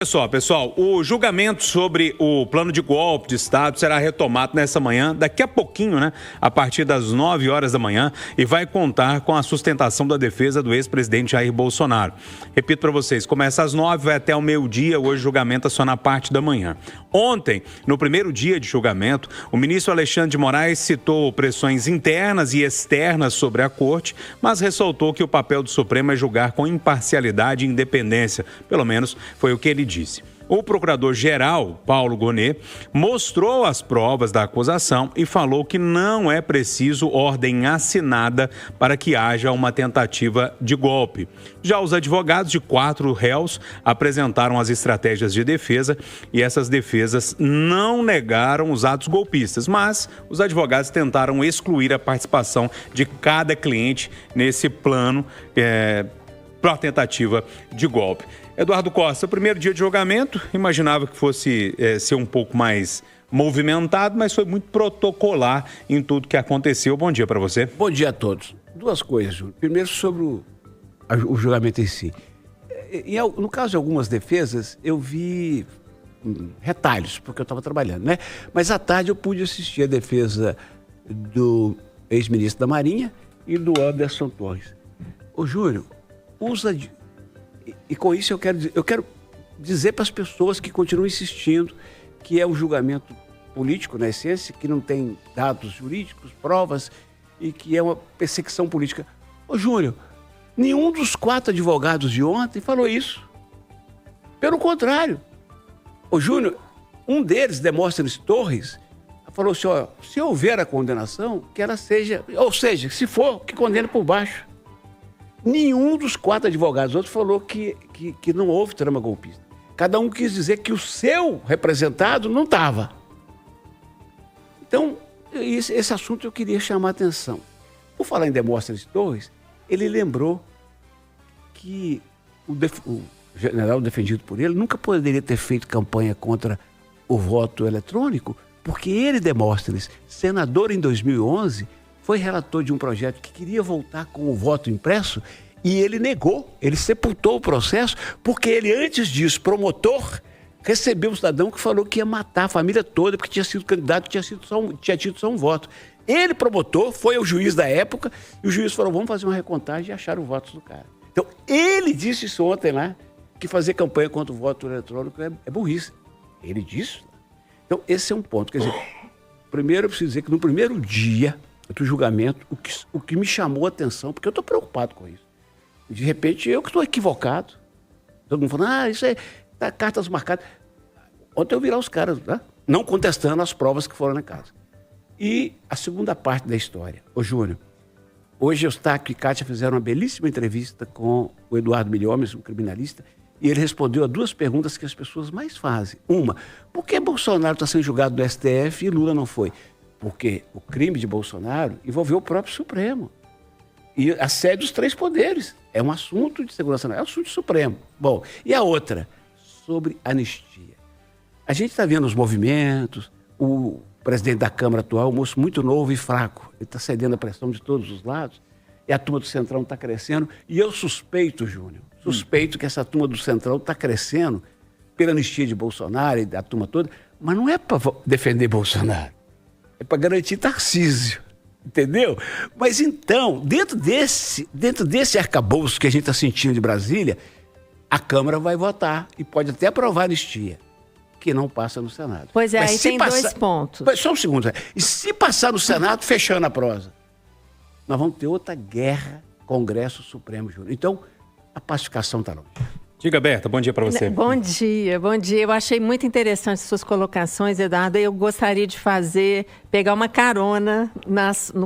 Pessoal, o julgamento sobre o plano de golpe de Estado será retomado nessa manhã, daqui a pouquinho, a partir das 9 horas da manhã, e vai contar com a sustentação da defesa do ex-presidente Jair Bolsonaro. Repito para vocês, começa às 9, vai até o meio-dia, hoje o julgamento é só na parte da manhã. Ontem, no primeiro dia de julgamento, o ministro Alexandre de Moraes citou pressões internas e externas sobre a corte, mas ressaltou que o papel do Supremo é julgar com imparcialidade e independência, pelo menos foi o que ele disse. O procurador-geral, Paulo Gonet, mostrou as provas da acusação e falou que não é preciso ordem assinada para que haja uma tentativa de golpe. Já os advogados de 4 réus apresentaram as estratégias de defesa e essas defesas não negaram os atos golpistas, mas os advogados tentaram excluir a participação de cada cliente nesse plano para a tentativa de golpe. Eduardo Costa, primeiro dia de julgamento, imaginava que fosse ser um pouco mais movimentado, mas foi muito protocolar em tudo que aconteceu. Bom dia para você. Bom dia a todos. 2 coisas, Júlio. Primeiro, sobre o julgamento em si. No caso de algumas defesas, eu vi retalhos, porque eu estava trabalhando, né? Mas à tarde eu pude assistir a defesa do ex-ministro da Marinha e do Anderson Torres. Ô, Júlio, e com isso eu quero dizer para as pessoas que continuam insistindo que é um julgamento político, na essência, que não tem dados jurídicos, provas, e que é uma perseguição política. Ô, Júlio, nenhum dos 4 advogados de ontem falou isso. Pelo contrário. Ô, Júnior, um deles, Demóstenes Torres, falou assim, ó, se houver a condenação, que ela seja, ou seja, se for, que condene por baixo. Nenhum dos 4 advogados outros falou que não houve trama golpista. Cada um quis dizer que o seu representado não estava. Então, esse assunto eu queria chamar a atenção. Por falar em Demóstenes Torres, ele lembrou que o general defendido por ele nunca poderia ter feito campanha contra o voto eletrônico, porque ele, Demóstenes, senador em 2011, foi relator de um projeto que queria voltar com o voto impresso e ele negou, ele sepultou o processo, porque ele, antes disso, promotor, recebeu um cidadão que falou que ia matar a família toda porque tinha sido candidato, tinha tido só um voto. Ele, promotor, foi ao juiz da época e o juiz falou, vamos fazer uma recontagem e acharam os votos do cara. Então, ele disse isso ontem lá, que fazer campanha contra o voto eletrônico é burrice. Ele disse. Então, esse é um ponto. Quer dizer, primeiro eu preciso dizer que no primeiro dia do julgamento, o que me chamou a atenção, porque eu estou preocupado com isso. De repente, eu que estou equivocado. Todo mundo falando, isso é cartas marcadas. Ontem eu vi lá os caras, não contestando as provas que foram na casa. E a segunda parte da história. Ô, Júnior, hoje Eustáquio e Kátia fizeram uma belíssima entrevista com o Eduardo Milhomes, um criminalista, e ele respondeu a 2 perguntas que as pessoas mais fazem. Uma, por que Bolsonaro está sendo julgado no STF e Lula não foi? Porque o crime de Bolsonaro envolveu o próprio Supremo. E a sede dos 3 poderes. É um assunto de segurança nacional, é um assunto supremo. Bom, e a outra? Sobre anistia. A gente está vendo os movimentos, o presidente da Câmara atual, um moço muito novo e fraco. Ele está cedendo a pressão de todos os lados. E a turma do Centrão está crescendo. E eu suspeito, Júnior, que essa turma do Centrão está crescendo pela anistia de Bolsonaro e da turma toda, mas não é para defender Bolsonaro. É para garantir Tarcísio, entendeu? Mas então, dentro desse arcabouço que a gente está sentindo de Brasília, a Câmara vai votar e pode até aprovar a anistia, que não passa no Senado. Pois é, aí tem 2 pontos. Só um segundo. E se passar no Senado, fechando a prosa, nós vamos ter outra guerra, Congresso Supremo, Júnior. Então, a pacificação está longe. Diga, Berta, bom dia para você. Bom dia. Eu achei muito interessante suas colocações, Eduardo. Eu gostaria de pegar uma carona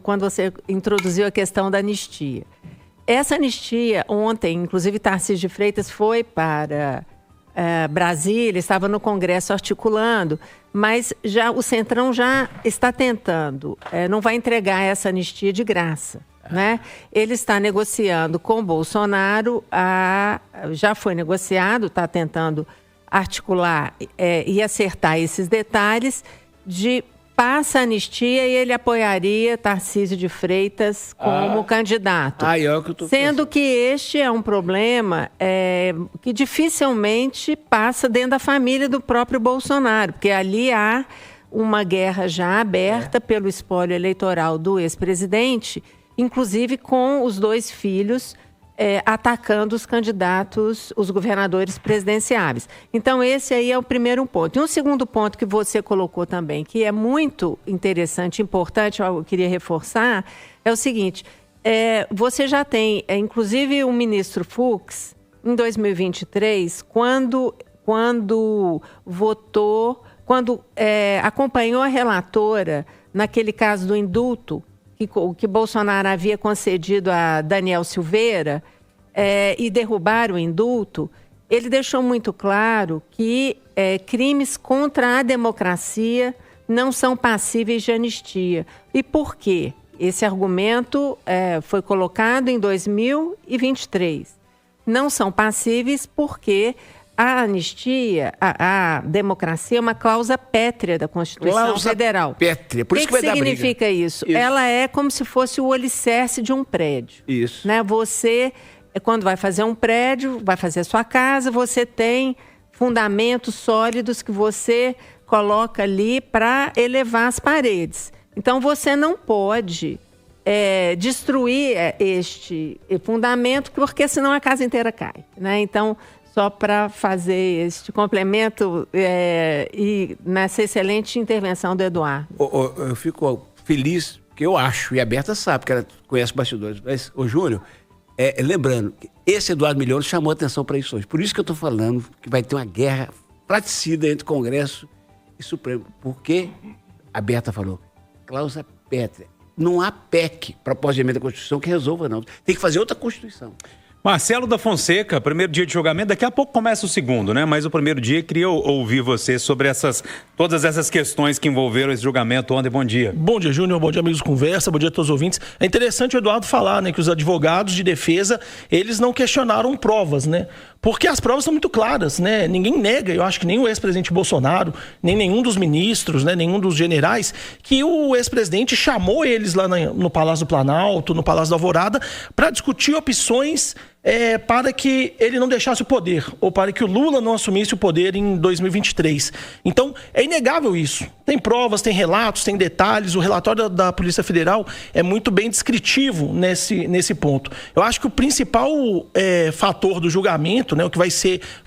quando você introduziu a questão da anistia. Essa anistia, ontem, inclusive Tarcísio de Freitas foi para Brasília, estava no Congresso articulando, mas o Centrão já está tentando, não vai entregar essa anistia de graça. Né? Ele está negociando com Bolsonaro, já foi negociado, está tentando articular e acertar esses detalhes de passa a anistia e ele apoiaria Tarcísio de Freitas como candidato. Sendo que este é um problema que dificilmente passa dentro da família do próprio Bolsonaro, porque ali há uma guerra já aberta pelo espólio eleitoral do ex-presidente, inclusive com os 2 filhos atacando os candidatos, os governadores presidenciáveis. Então, esse aí é o primeiro ponto. E um segundo ponto que você colocou também, que é muito interessante, importante, eu queria reforçar, é o seguinte, você já tem, inclusive o ministro Fux, em 2023, quando acompanhou a relatora naquele caso do indulto, que Bolsonaro havia concedido a Daniel Silveira, e derrubaram o indulto, ele deixou muito claro que crimes contra a democracia não são passíveis de anistia. E por quê? Esse argumento foi colocado em 2023. Não são passíveis porque a anistia, a democracia é uma cláusula pétrea da Constituição Federal. Pétrea. Por isso que vai dar briga. O que significa isso? Ela é como se fosse o alicerce de um prédio. Isso. Né? Você, quando vai fazer um prédio, vai fazer a sua casa, você tem fundamentos sólidos que você coloca ali para elevar as paredes. Então, você não pode destruir este fundamento, porque senão a casa inteira cai. Né? Então, só para fazer este complemento e nessa excelente intervenção do Eduardo. Eu fico feliz, porque eu acho, e a Berta sabe, que ela conhece bastidores, mas, Júnior, lembrando, que esse Eduardo Milhões chamou a atenção para isso hoje. Por isso que eu estou falando que vai ter uma guerra fratricida entre Congresso e Supremo. Porque a Berta falou, cláusula pétrea. Não há PEC, proposta de emenda da Constituição, que resolva, não. Tem que fazer outra Constituição. Marcelo da Fonseca, primeiro dia de julgamento, daqui a pouco começa o segundo, né? Mas o primeiro dia, queria ouvir você sobre todas essas questões que envolveram esse julgamento ontem. Bom dia. Bom dia, Júnior. Bom dia, amigos do Conversa. Bom dia a todos os ouvintes. É interessante o Eduardo falar, né, que os advogados de defesa, eles não questionaram provas, né? Porque as provas são muito claras, né? Ninguém nega, eu acho que nem o ex-presidente Bolsonaro, nem nenhum dos ministros, né, nenhum dos generais, que o ex-presidente chamou eles lá no Palácio do Planalto, no Palácio da Alvorada, para discutir opções para que ele não deixasse o poder, ou para que o Lula não assumisse o poder em 2023. Então, é inegável isso. Tem provas, tem relatos, tem detalhes. O relatório da Polícia Federal é muito bem descritivo nesse ponto. Eu acho que o principal fator do julgamento, né, o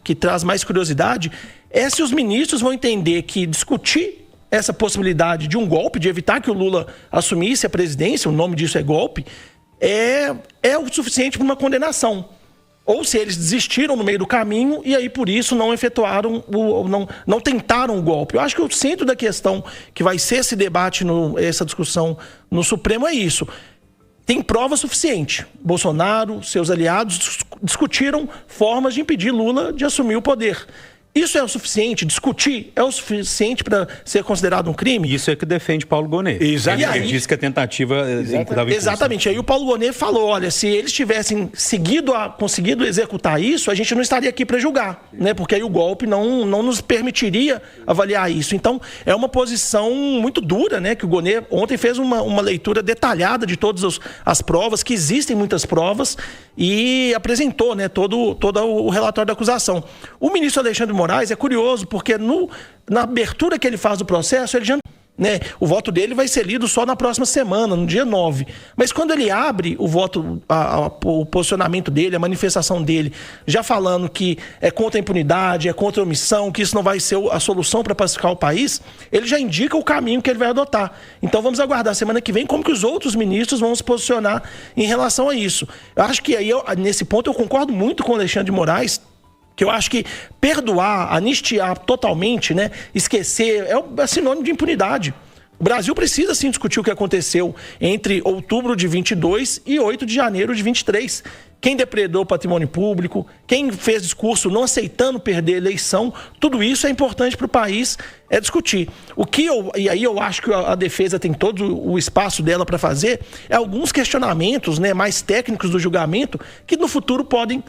que traz mais curiosidade, é se os ministros vão entender que discutir essa possibilidade de um golpe, de evitar que o Lula assumisse a presidência, o nome disso é golpe, é o suficiente para uma condenação. Ou se eles desistiram no meio do caminho e aí por isso não efetuaram, não tentaram o golpe. Eu acho que o centro da questão que vai ser esse debate, essa discussão no Supremo é isso. Tem prova suficiente. Bolsonaro, seus aliados discutiram formas de impedir Lula de assumir o poder. Isso é o suficiente? Discutir é o suficiente para ser considerado um crime? Isso é que defende Paulo Gonet. Exatamente. Ele disse que a tentativa... Exatamente. Aí o Paulo Gonet falou, olha, se eles tivessem conseguido executar isso, a gente não estaria aqui para julgar, né? Porque aí o golpe não nos permitiria avaliar isso. Então, é uma posição muito dura, né? Que o Gonet ontem fez uma leitura detalhada de todas as provas, que existem muitas provas, e apresentou, né, todo o relatório da acusação. O ministro Alexandre Moraes é curioso, porque na abertura que ele faz do processo, ele já... né, o voto dele vai ser lido só na próxima semana, no dia 9. Mas quando ele abre o voto, o posicionamento dele, a manifestação dele, já falando que é contra a impunidade, é contra a omissão, que isso não vai ser a solução para pacificar o país, ele já indica o caminho que ele vai adotar. Então vamos aguardar semana que vem como que os outros ministros vão se posicionar em relação a isso. Eu acho que aí, nesse ponto, eu concordo muito com o Alexandre de Moraes, que eu acho que perdoar, anistiar totalmente, né, esquecer, é sinônimo de impunidade. O Brasil precisa, sim, discutir o que aconteceu entre outubro de 22 e 8 de janeiro de 23. Quem depredou o patrimônio público, quem fez discurso não aceitando perder a eleição, tudo isso é importante para o país discutir. E aí eu acho que a defesa tem todo o espaço dela para fazer, alguns questionamentos, né, mais técnicos do julgamento, que no futuro podem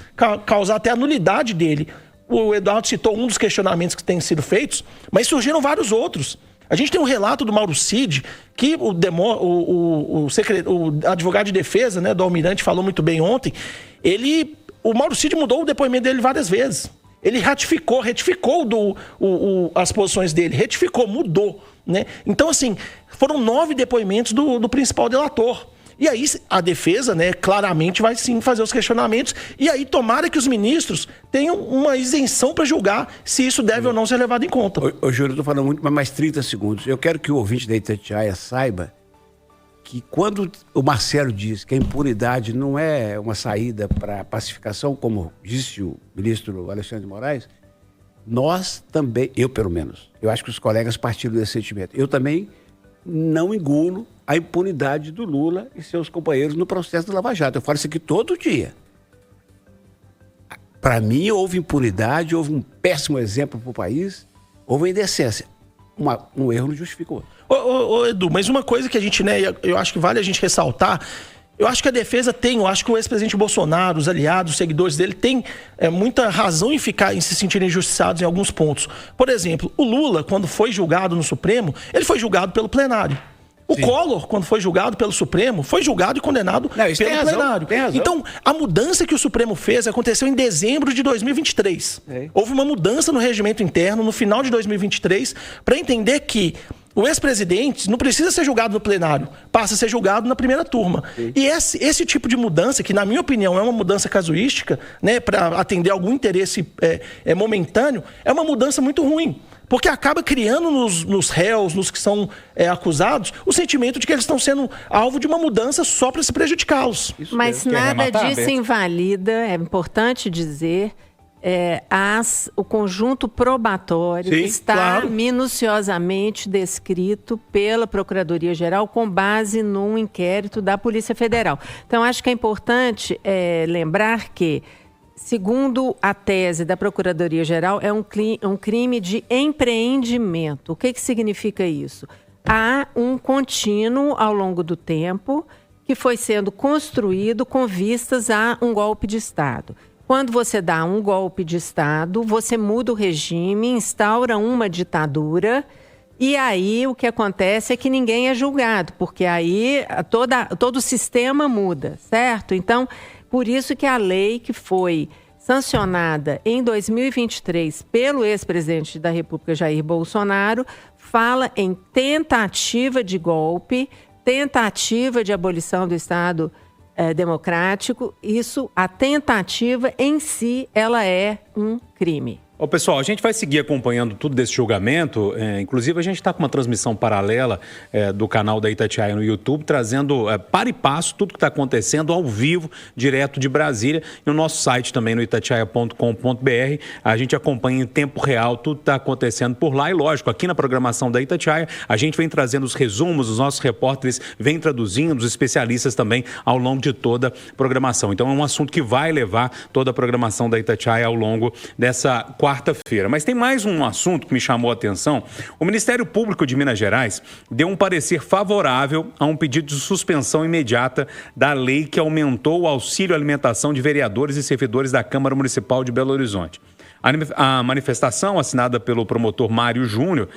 causar até a nulidade dele. O Eduardo citou um dos questionamentos que têm sido feitos, mas surgiram vários outros. A gente tem um relato do Mauro Cid, que o advogado de defesa, né, do Almirante falou muito bem ontem. O Mauro Cid mudou o depoimento dele várias vezes. Ele retificou as posições dele, mudou, né? Então, assim, foram 9 depoimentos do principal delator. E aí a defesa, né, claramente vai sim fazer os questionamentos. E aí tomara que os ministros tenham uma isenção para julgar se isso deve ou não ser levado em conta. Ô Júlio, eu estou falando muito, mas mais 30 segundos. Eu quero que o ouvinte da Itatiaia saiba que quando o Marcelo diz que a impunidade não é uma saída para a pacificação, como disse o ministro Alexandre de Moraes, nós também, eu pelo menos, eu acho que os colegas partilham desse sentimento. Eu também não engulo a impunidade do Lula e seus companheiros no processo do Lava Jato. Eu falo isso aqui todo dia. Para mim, houve impunidade, houve um péssimo exemplo para o país, houve indecência. Um erro não justificou. Ô, Edu, mas uma coisa que a gente, né, eu acho que vale a gente ressaltar, eu acho que a defesa eu acho que o ex-presidente Bolsonaro, os aliados, os seguidores dele, têm muita razão em se sentirem injustiçados em alguns pontos. Por exemplo, o Lula, quando foi julgado no Supremo, ele foi julgado pelo plenário. O Collor, quando foi julgado pelo Supremo, foi julgado e condenado pelo plenário. Então, a mudança que o Supremo fez aconteceu em dezembro de 2023. Houve uma mudança no regimento interno no final de 2023 para entender que o ex-presidente não precisa ser julgado no plenário, passa a ser julgado na primeira turma. E esse tipo de mudança, que na minha opinião é uma mudança casuística, né, para atender algum interesse momentâneo, é uma mudança muito ruim. Porque acaba criando nos réus, nos que são acusados, o sentimento de que eles estão sendo alvo de uma mudança só para se prejudicá-los. Mas nada disso invalida, é importante dizer, o conjunto probatório está minuciosamente descrito pela Procuradoria-Geral com base num inquérito da Polícia Federal. Então, acho que é importante lembrar que, segundo a tese da Procuradoria-Geral, é um crime de empreendimento. O que significa isso? Há um contínuo ao longo do tempo que foi sendo construído com vistas a um golpe de Estado. Quando você dá um golpe de Estado, você muda o regime, instaura uma ditadura, e aí o que acontece é que ninguém é julgado, porque aí todo o sistema muda, certo? Então, por isso que a lei que foi sancionada em 2023 pelo ex-presidente da República, Jair Bolsonaro, fala em tentativa de golpe, tentativa de abolição do Estado democrático. A tentativa em si, ela é um crime. Ô, pessoal, a gente vai seguir acompanhando tudo desse julgamento. Inclusive, a gente está com uma transmissão paralela do canal da Itatiaia no YouTube, trazendo para e passo tudo que está acontecendo ao vivo, direto de Brasília. E no nosso site também, no itatiaia.com.br, a gente acompanha em tempo real tudo que está acontecendo por lá. E, lógico, aqui na programação da Itatiaia, a gente vem trazendo os resumos, os nossos repórteres vêm traduzindo, os especialistas também ao longo de toda a programação. Então, é um assunto que vai levar toda a programação da Itatiaia ao longo dessa quarta-feira. Mas tem mais um assunto que me chamou a atenção. O Ministério Público de Minas Gerais deu um parecer favorável a um pedido de suspensão imediata da lei que aumentou o auxílio alimentação de vereadores e servidores da Câmara Municipal de Belo Horizonte. A manifestação, assinada pelo promotor Mário Júnior,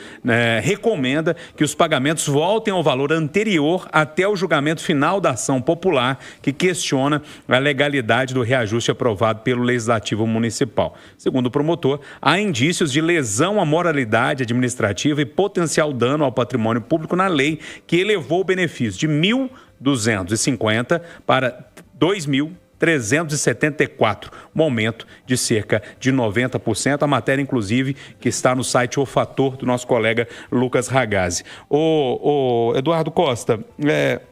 recomenda que os pagamentos voltem ao valor anterior até o julgamento final da ação popular, que questiona a legalidade do reajuste aprovado pelo Legislativo Municipal. Segundo o promotor, há indícios de lesão à moralidade administrativa e potencial dano ao patrimônio público na lei, que elevou o benefício de R$ 1.250 para R$ 2.374, um aumento de cerca de 90%. A matéria, inclusive, que está no site O Fator, do nosso colega Lucas Ragazzi. O Eduardo Costa,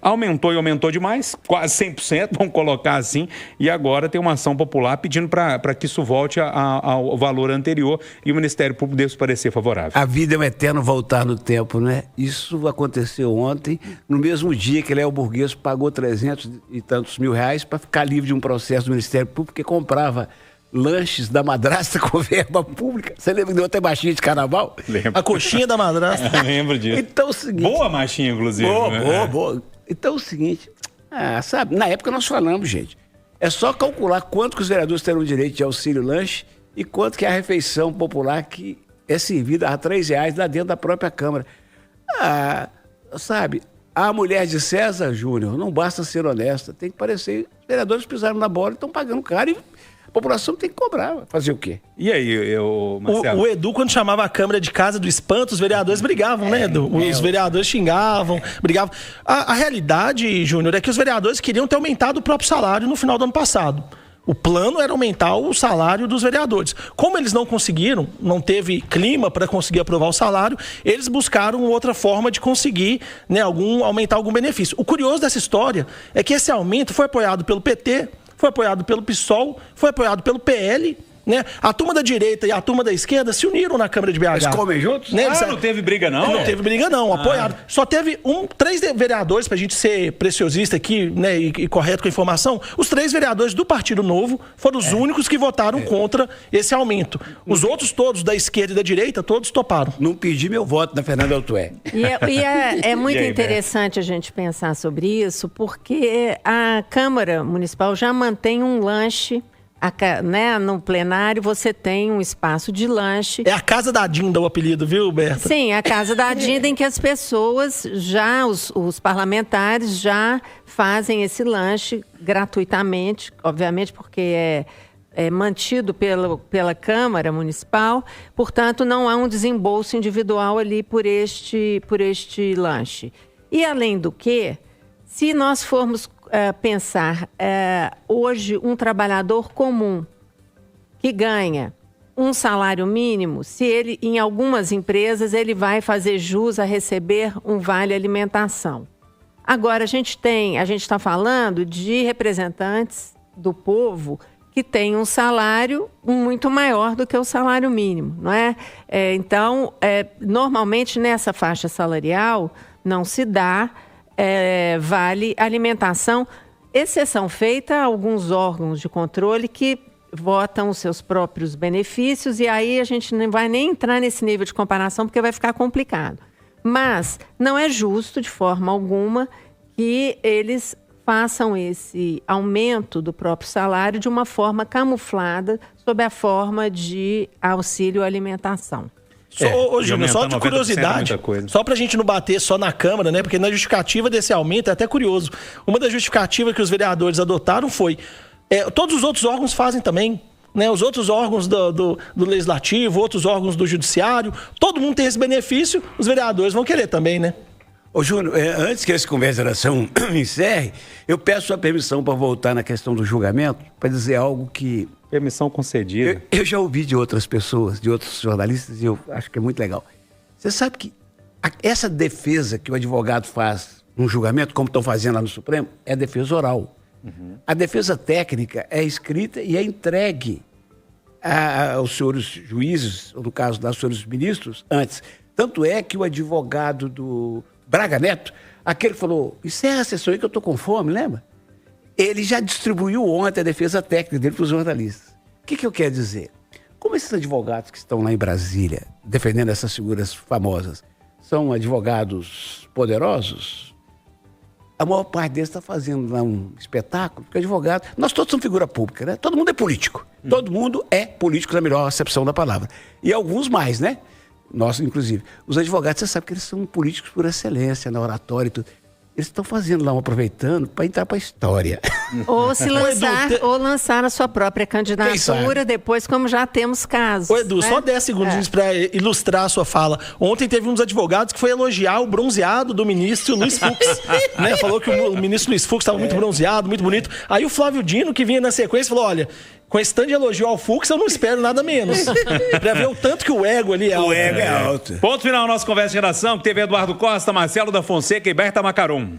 aumentou e aumentou demais, quase 100%, vamos colocar assim, e agora tem uma ação popular pedindo para que isso volte ao valor anterior e o Ministério Público deve parecer favorável. A vida é um eterno voltar no tempo, né? Isso aconteceu ontem, no mesmo dia que Léo Burgueso pagou 300 e tantos mil reais para ficar livre de um processo do Ministério Público, porque comprava lanches da madrasta com verba pública. Você lembra que deu até marchinha de carnaval? Lembro. A coxinha da madrasta. Lembro disso. Então, é o seguinte... Boa marchinha, inclusive. Boa. Então é o seguinte, sabe, na época nós falamos, gente, é só calcular quanto que os vereadores terão direito de auxílio lanche e quanto que é a refeição popular que é servida a R$3 lá dentro da própria Câmara. Sabe, a mulher de César Júnior não basta ser honesta, tem que parecer. Os vereadores pisaram na bola e estão pagando caro e a população tem que cobrar. Fazer o quê? E aí, Marcelo? O Edu, quando chamava a Câmara de Casa do Espanto, os vereadores brigavam, né, Edu? Os vereadores xingavam, brigavam. A realidade, Júnior, é que os vereadores queriam ter aumentado o próprio salário no final do ano passado. O plano era aumentar o salário dos vereadores. Como eles não conseguiram, não teve clima para conseguir aprovar o salário, eles buscaram outra forma de conseguir, né, aumentar algum benefício. O curioso dessa história é que esse aumento foi apoiado pelo PT, foi apoiado pelo PSOL, foi apoiado pelo PL, né? A turma da direita e a turma da esquerda se uniram na Câmara de BH. Eles comem juntos? Né? Não teve briga, não? Não teve briga, não. Apoiado. Só teve 3 vereadores, pra gente ser preciosista aqui, né, e correto com a informação. Os 3 vereadores do Partido Novo foram os únicos que votaram contra esse aumento. Os outros todos, da esquerda e da direita, todos toparam. Não pedi meu voto na Fernanda Altué. É muito interessante a gente pensar sobre isso, porque a Câmara Municipal já mantém um lanche. Né, no plenário você tem um espaço de lanche. É a Casa da Dinda o apelido, viu, Berta? Sim, a Casa da Dinda, em que as pessoas os parlamentares já fazem esse lanche gratuitamente, obviamente porque é mantido pela Câmara Municipal, portanto não há um desembolso individual ali por este lanche. E além do que, se nós formos pensar hoje um trabalhador comum que ganha um salário mínimo, se ele, em algumas empresas, ele vai fazer jus a receber um vale alimentação. Agora, a gente está falando de representantes do povo que têm um salário muito maior do que o salário mínimo, não é? Então, normalmente nessa faixa salarial não se dá vale alimentação, exceção feita a alguns órgãos de controle que votam os seus próprios benefícios, e aí a gente não vai nem entrar nesse nível de comparação porque vai ficar complicado. Mas não é justo de forma alguma que eles façam esse aumento do próprio salário de uma forma camuflada sob a forma de auxílio alimentação. Júnior, só de curiosidade, só pra gente não bater só na Câmara, né? Porque na justificativa desse aumento é até curioso. Uma das justificativas que os vereadores adotaram foi todos os outros órgãos fazem também, né? Os outros órgãos do Legislativo, outros órgãos do Judiciário, todo mundo tem esse benefício, os vereadores vão querer também, né? Ô Júnior, antes que essa conversação encerre, eu peço a permissão para voltar na questão do julgamento, para dizer algo que... Permissão concedida. Eu já ouvi de outras pessoas, de outros jornalistas, e eu acho que é muito legal. Você sabe que essa defesa que o advogado faz num julgamento, como estão fazendo lá no Supremo, é a defesa oral. Uhum. A defesa técnica é escrita e é entregue aos senhores juízes, ou no caso dos senhores ministros, antes. Tanto é que o advogado do Braga Neto, aquele que falou, encerra a sessão aí que eu estou com fome, lembra? Ele já distribuiu ontem a defesa técnica dele para os jornalistas. O que eu quero dizer? Como esses advogados que estão lá em Brasília, defendendo essas figuras famosas, são advogados poderosos, a maior parte deles está fazendo lá um espetáculo, porque advogado... Nós todos somos figura pública, né? Todo mundo é político. Todo mundo é político na melhor acepção da palavra. E alguns mais, né? Nós, inclusive. Os advogados, você sabe que eles são políticos por excelência, na oratória e tudo. Eles estão fazendo lá, aproveitando para entrar para a história. Ou se lançar, ou lançar a sua própria candidatura depois, como já temos casos. Ô Edu, né? Só 10 segundos para ilustrar a sua fala. Ontem teve um dos advogados que foi elogiar o bronzeado do ministro Luiz Fux. Né? Falou que o ministro Luiz Fux estava muito bronzeado, muito bonito. Aí o Flávio Dino, que vinha na sequência, falou, olha... Com esse tanto de elogio ao Fux, eu não espero nada menos. Pra ver o tanto que o ego ali é alto. O ego é alto. Ponto final, nossa conversa de geração, que teve Eduardo Costa, Marcelo da Fonseca e Berta Macaron.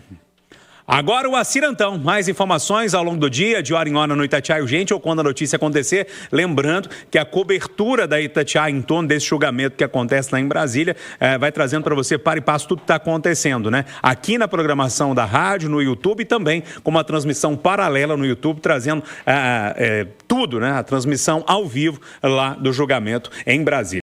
Agora o Acirantão. Mais informações ao longo do dia, de hora em hora no Itatiaia Urgente ou quando a notícia acontecer. Lembrando que a cobertura da Itatiaia em torno desse julgamento que acontece lá em Brasília vai trazendo para você para e passo tudo que está acontecendo, né? Aqui na programação da rádio, no YouTube e também com uma transmissão paralela no YouTube, trazendo tudo, né? A transmissão ao vivo lá do julgamento em Brasília.